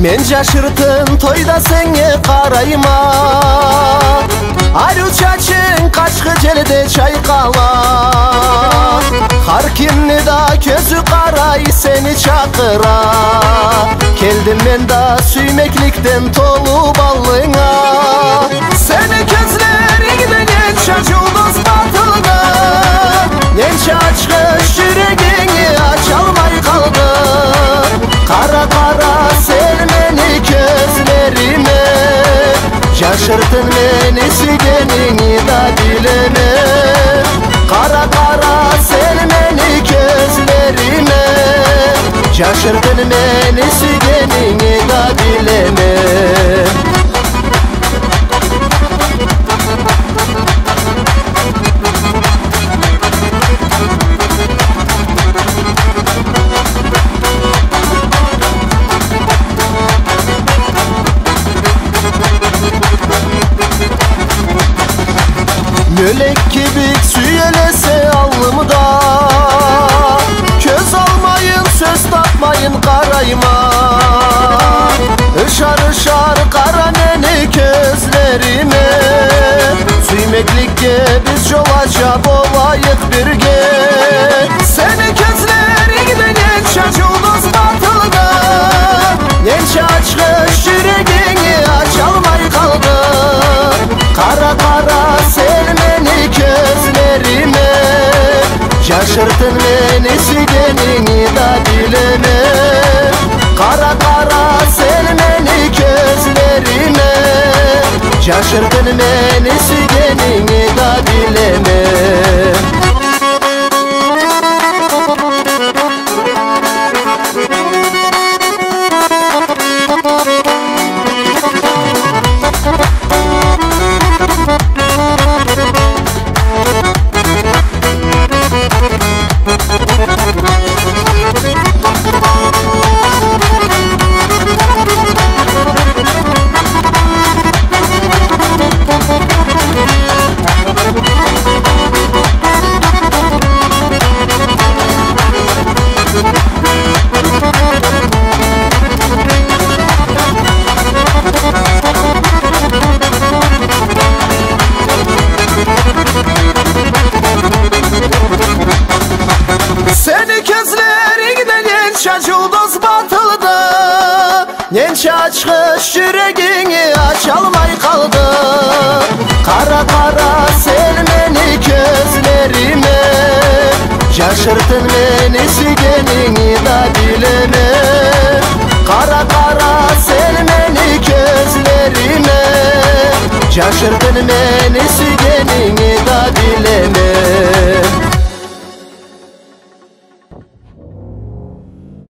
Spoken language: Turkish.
Men жашыртын тойда сеңе карайма, ару чачың качкы желде чайкала. Har kimni da közü karay seni çakıra. Keldim ben da süymeklikten tolu ballına. Seni gözlerinden genç açıldız batılda. Genç açkış yüreğini açalmay kaldı. Kara kara selmeni gözlerime. Şaşırtın beni sügenini da dileme. Kara kara selmeni gözlerime. Şaşırtın beni sügenini da dileme. Mölek gibi süyelese alnımda. Köz almayın, söz tapmayın karayma. Işar ışar kara neni gözlerime. Süymeklikte biz yolaca olayık birge. Seni gözlerinden genç açıldız batılda. Genç açkış yüreğini açalmay kaldı. Kara kara selmeni gözlerime. Şaşırtın beni sügenini da dileme. Kara kara selmeni gözlerime. Şaşırtın beni sügenini da dileme. Açıldız batıldı. Genç açkış yüreğini açalmay kaldı. Kara kara selmeni gözlerime. Şaşırtın beni sügenini da dileme. Kara kara selmeni gözlerime. Şaşırtın beni sügenini da dileme.